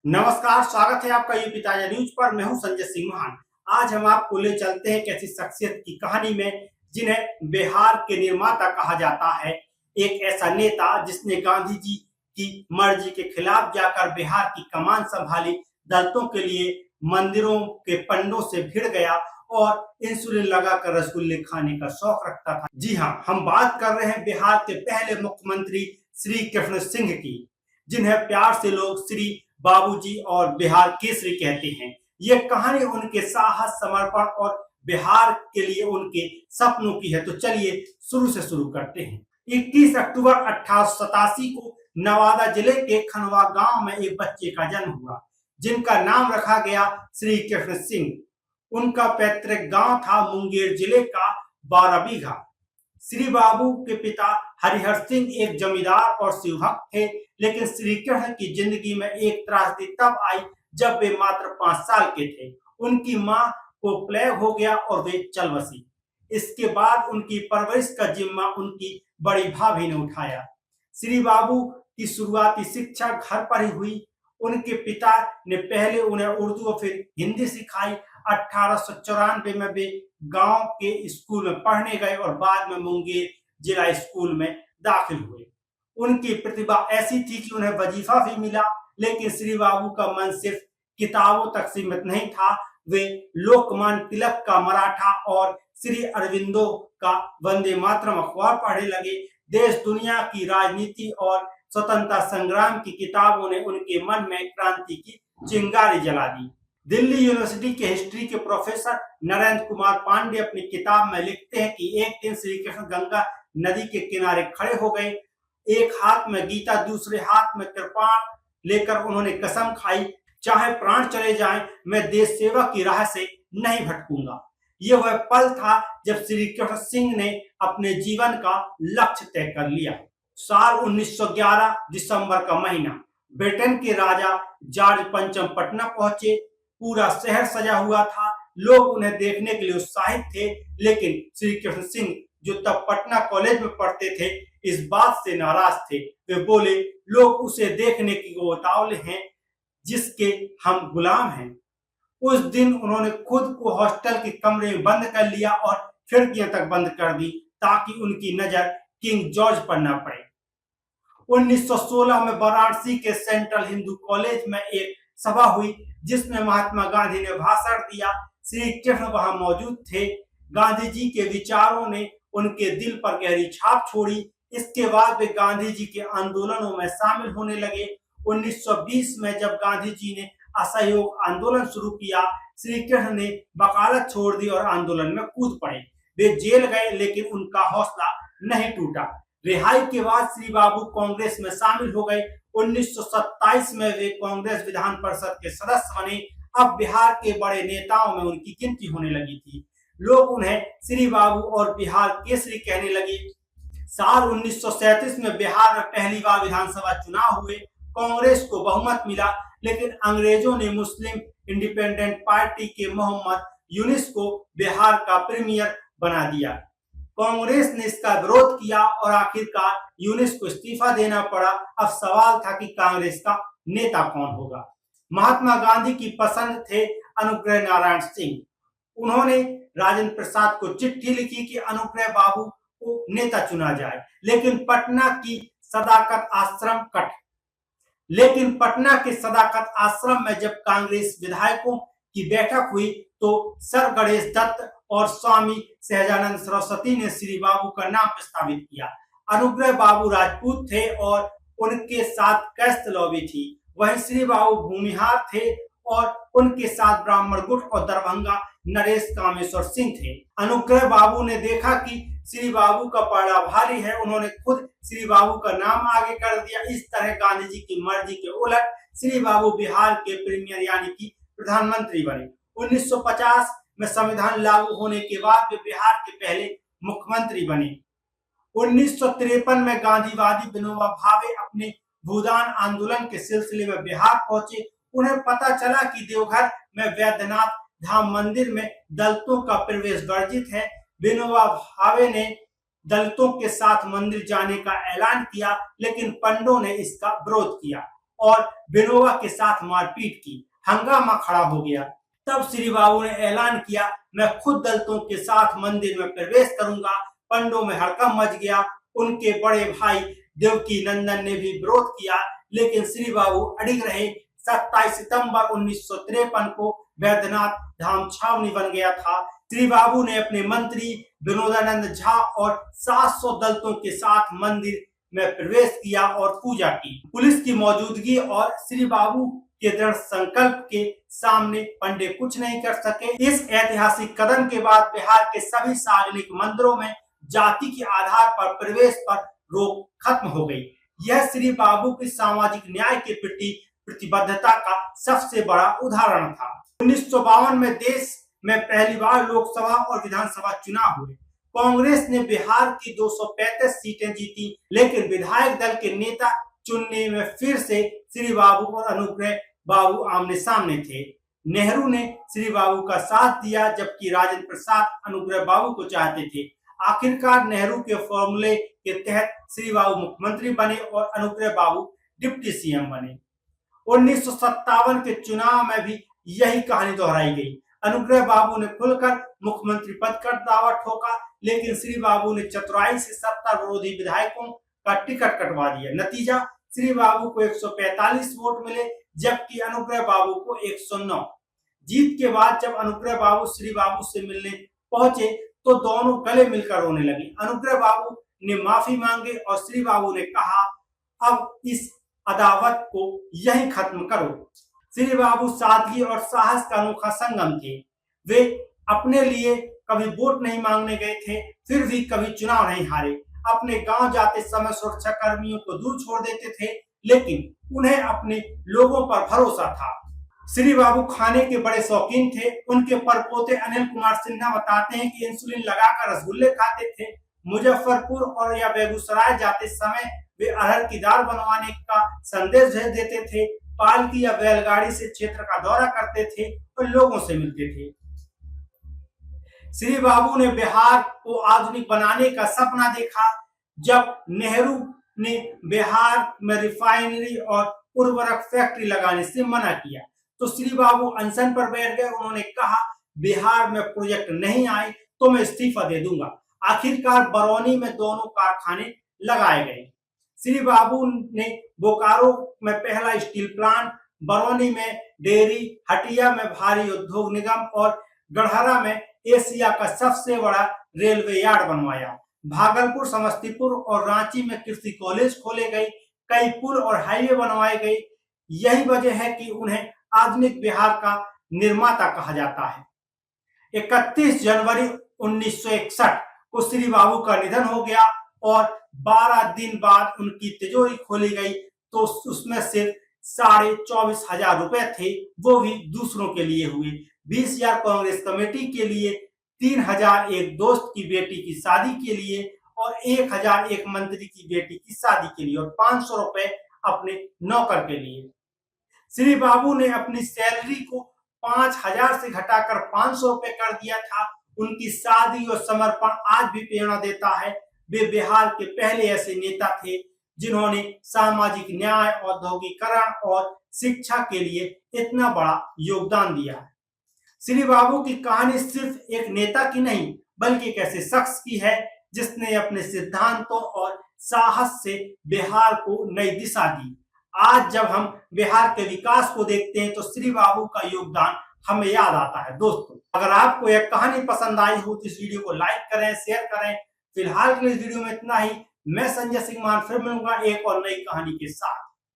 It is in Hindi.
नमस्कार, स्वागत है आपका यूपी ताजा न्यूज पर। मैं हूं संजय सिंह महान। आज हम आपको ले चलते हैं एक ऐसी शख्सियत की कहानी में जिन्हें बिहार के निर्माता कहा जाता है। एक ऐसा नेता जिसने गांधी जी की मर्जी के खिलाफ जाकर बिहार की कमान संभाली, दलितों के लिए मंदिरों के पंडों से भिड़ गया और इंसुलिन लगाकर रसगुल्ले खाने का शौक रखता था। जी हाँ, हम बात कर रहे हैं बिहार के पहले मुख्यमंत्री श्री कृष्ण सिंह की, जिन्हें प्यार से लोग श्री बाबूजी और बिहार केसरी कहते हैं। ये कहानी उनके साहस, समर्पण और बिहार के लिए उनके सपनों की है। तो चलिए शुरू से शुरू करते हैं। 21 अक्टूबर 1887 को नवादा जिले के खनवा गांव में एक बच्चे का जन्म हुआ, जिनका नाम रखा गया श्री कृष्ण सिंह। उनका पैतृक गांव था मुंगेर जिले का 12 बीघा। श्री बाबू के पिता हरिहर सिंह एक जमींदार और शिवभक्त थे, लेकिन श्री कृष्ण की जिंदगी में एक त्रासदी तब आई जब वे मात्र 5 साल के थे। उनकी मां को प्लेग हो गया और वे चल बसी। इसके बाद उनकी परवरिश का जिम्मा उनकी बड़ी भाभी ने उठाया। श्री बाबू की शुरुआती शिक्षा घर पर ही हुई। उनके पिता ने पहले उन्हें उर्दू और फिर हिंदी सिखाई। 1894 में वे गांव के स्कूल में पढ़ने गए और बाद में मुंगेर जिला स्कूल में दाखिल हुए। उनकी प्रतिभा ऐसी थी कि उन्हें वजीफा भी मिला, लेकिन श्री बाबू का मन सिर्फ किताबों तक सीमित नहीं था। वे लोकमान्य तिलक का मराठा और श्री अरविंदो का वंदे मातरम अखबार पढ़ने लगे। देश दुनिया की राजनीति और स्वतंत्रता संग्राम की किताबों ने उनके मन में क्रांति की चिंगारी जला दी। दिल्ली यूनिवर्सिटी के हिस्ट्री के प्रोफेसर नरेंद्र कुमार पांडे अपनी किताब में लिखते हैं कि एक दिन श्री कृष्ण गंगा नदी के किनारे खड़े हो गए। एक हाथ में गीता, दूसरे हाथ में कृपाण लेकर उन्होंने कसम खाई, चाहे प्राण चले जाएं, मैं देश सेवा की राह से नहीं भटकूंगा। यह वह पल था जब श्री कृष्ण सिंह ने अपने जीवन का लक्ष्य तय कर लिया। साल 1911 दिसंबर का महीना। ब्रिटेन के राजा जॉर्ज पंचम पटना पहुंचे। पूरा शहर सजा हुआ था। लोग उन्हें देखने के लिए उत्साहित थे, लेकिन श्री कृष्ण सिंह, जो तब पटना कॉलेज में पढ़ते थे, इस बात से नाराज थे। वे बोले, लोग उसे देखने की उतावले हैं जिसके हम गुलाम हैं। उस दिन उन्होंने खुद को हॉस्टल के कमरे में बंद कर लिया और खिड़कियां तक बंद कर दी ताकि उनकी नजर किंग जॉर्ज पर न पड़े। 1916 में वाराणसी के सेंट्रल हिंदू कॉलेज में एक सभा हुई जिसमें महात्मा गांधी ने भाषण दिया। श्री कृष्ण वहां मौजूद थे। गांधी जी के विचारों ने उनके दिल पर गहरी छाप छोड़ी। इसके बाद वे गांधी जी के आंदोलनों में शामिल होने लगे। 1920 में जब गांधी जी ने असहयोग आंदोलन शुरू किया, श्री कृष्ण ने वकालत छोड़ दी और आंदोलन में कूद पड़े। वे जेल गए, लेकिन उनका हौसला नहीं टूटा। रिहाई के बाद श्री बाबू कांग्रेस में शामिल हो गए। 1927 में वे कांग्रेस विधान परिषद के सदस्य बने। अब बिहार के बड़े नेताओं में उनकी गिनती होने लगी थी। लोग उन्हें श्री बाबू और बिहार केसरी कहने लगे। साल 1937 में बिहार में पहली बार विधानसभा चुनाव हुए। कांग्रेस को बहुमत मिला, लेकिन अंग्रेजों ने मुस्लिम इंडिपेंडेंट पार्टी के मोहम्मद यूनिस को बिहार का प्रीमियर बना दिया। कांग्रेस ने इसका विरोध किया और आखिरकार यूनिस को इस्तीफा देना पड़ा। अब सवाल था कि कांग्रेस का नेता कौन होगा। महात्मा गांधी की पसंद थे अनुग्रह नारायण सिंह। उन्होंने राजेंद्र प्रसाद को चिट्ठी लिखी कि अनुग्रह बाबू को नेता चुना जाए, लेकिन पटना के सदाकत आश्रम में जब कांग्रेस विधायकों की बैठक हुई तो सर गणेश दत्त और स्वामी सहजानंद सरस्वती ने श्री बाबू का नाम प्रस्तावित किया। अनुग्रह बाबू राजपूत थे और उनके साथ कैस्त लॉबी थी। वहीं श्री बाबू भूमिहार थे और उनके साथ ब्राह्मण गुट और दरभंगा नरेश कामेश्वर सिंह थे। अनुग्रह बाबू ने देखा कि श्री बाबू का पलड़ा भारी है। उन्होंने खुद श्री बाबू का नाम आगे कर दिया। इस तरह गांधी जी की मर्जी के उलट श्री बाबू बिहार के प्रीमियर यानी कि प्रधानमंत्री बने। 1950 में संविधान लागू होने के बाद वे बिहार के पहले मुख्यमंत्री बने। 1953 में गांधीवादी विनोबा भावे अपने भूदान आंदोलन के सिलसिले में बिहार पहुंचे। उन्हें पता चला कि देवघर में वैद्यनाथ धाम मंदिर में दलितों का प्रवेश वर्जित है। विनोबा भावे ने दलितों के साथ मंदिर जाने का ऐलान किया, लेकिन पंडों ने इसका विरोध किया। और विनोबा के साथ मारपीट की। हंगामा खड़ा हो गया। तब श्री बाबू ने ऐलान किया, मैं खुद दलितों के साथ मंदिर में प्रवेश करूंगा। पंडों में हड़कंप मच गया। उनके बड़े भाई देवकी नंदन ने भी विरोध किया, लेकिन श्री बाबू अडिग रहे। 27 सितंबर 1953 को वैद्यनाथ धाम छावनी बन गया था। श्री बाबू ने अपने मंत्री विनोदानंद झा और 700 दलितों के साथ मंदिर में प्रवेश किया और पूजा की। पुलिस की मौजूदगी और श्री बाबू के दृढ़ संकल्प के सामने पंडे कुछ नहीं कर सके। इस ऐतिहासिक कदम के बाद बिहार के सभी सार्वजनिक मंदिरों में जाति के आधार पर प्रवेश पर रोक खत्म हो गई। यह श्री बाबू की सामाजिक न्याय के प्रति प्रतिबद्धता का सबसे बड़ा उदाहरण था। 1952 में देश में पहली बार लोकसभा और विधानसभा चुनाव हुए। कांग्रेस ने बिहार की 235 सीटें जीती, लेकिन विधायक दल के नेता चुनने में फिर से श्री बाबू और अनुग्रह बाबू आमने सामने थे। नेहरू ने श्री बाबू का साथ दिया, जबकि राजेंद्र प्रसाद अनुग्रह बाबू को चाहते थे। आखिरकार नेहरू के फॉर्मूले के तहत श्री बाबू मुख्यमंत्री बने और अनुग्रह बाबू डिप्टी सीएम बने। 1957 के चुनाव में भी यही कहानी दोहराई गई। अनुग्रह बाबू ने खुलकर मुख्यमंत्री पद का दावा ठोका, लेकिन श्री बाबू ने चतुराई से सत्ता विरोधी विधायकों का टिकट कटवा दिया। नतीजा, श्री बाबू को 145 वोट मिले, जबकि अनुग्रह बाबू को 109। जीत के बाद जब अनुग्रह बाबू श्री बाबू से मिलने पहुंचे तो दोनों गले मिलकर रोने लगे। अनुग्रह बाबू ने माफी मांगे और श्री बाबू ने कहा, अब इस अदावत को यहीं खत्म करो। श्री बाबू सादगी और साहस का अनोखा संगम थे। वे अपने लिए कभी वोट नहीं मांगने गए थे, फिर भी कभी चुनाव नहीं हारे। अपने गांव जाते समय सुरक्षा कर्मियों को दूर छोड़ देते थे, लेकिन उन्हें अपने लोगों पर भरोसा था। श्री बाबू खाने के बड़े शौकीन थे। उनके परपोते अनिल कुमार सिन्हा बताते हैं कि इंसुलिन लगाकर रसगुल्ले खाते थे। मुजफ्फरपुर और या बेगूसराय जाते समय वे अरहर की दाल बनवाने का संदेश भेज देते थे। पालकी या बैलगाड़ी से क्षेत्र का दौरा करते थे और लोगों से मिलते थे। श्री बाबू ने बिहार को आधुनिक बनाने का सपना देखा। जब नेहरू ने बिहार में रिफाइनरी और उर्वरक फैक्ट्री लगाने से मना किया तो श्री बाबू अनशन पर बैठ गए। उन्होंने कहा, बिहार में प्रोजेक्ट नहीं आए तो मैं इस्तीफा दे दूंगा। आखिरकार बरौनी में दोनों कारखाने लगाए गए। श्री बाबू ने बोकारो में पहला स्टील प्लांट, बरौनी में डेयरी, हटिया में भारी उद्योग निगम और गढ़हरा में एशिया का सबसे बड़ा रेलवे यार्ड बनवाया। भागलपुर, समस्तीपुर और रांची में कृषि कॉलेज खोले गए। कई पुल और हाईवे बनवाए गए। यही वजह है कि उन्हें आधुनिक बिहार का निर्माता कहा जाता है। 31 जनवरी 1961 को श्री बाबू का निधन हो गया और 12 दिन बाद उनकी तिजोरी खोली गई तो उसमें सिर्फ 24,500 रुपए थे, वो भी दूसरों के लिए हुए। 20,000 कांग्रेस कमेटी के लिए, 3,000 एक दोस्त की बेटी की शादी के लिए और 1,000 एक मंत्री की बेटी की शादी के लिए और 500 रुपए अपने नौकर के लिए। श्री बाबू ने अपनी सैलरी को 5,000 से घटाकर 500 रुपए कर दिया था। उनकी शादी और समर्पण आज भी प्रेरणा देता है। वे बिहार के पहले ऐसे नेता थे जिन्होंने सामाजिक न्याय, औद्योगिकरण और शिक्षा के लिए इतना बड़ा योगदान दिया है। श्री बाबू की कहानी सिर्फ एक नेता की नहीं, बल्कि एक ऐसे शख्स की है जिसने अपने सिद्धांतों और साहस से बिहार को नई दिशा दी। आज जब हम बिहार के विकास को देखते हैं तो श्री बाबू का योगदान हमें याद आता है। दोस्तों, अगर आपको यह कहानी पसंद आई हो तो इस वीडियो को लाइक करें, शेयर करें। फिलहाल के लिए इस वीडियो में इतना ही। मैं संजय सिंह मान फिर मिलूंगा एक और नई कहानी के साथ।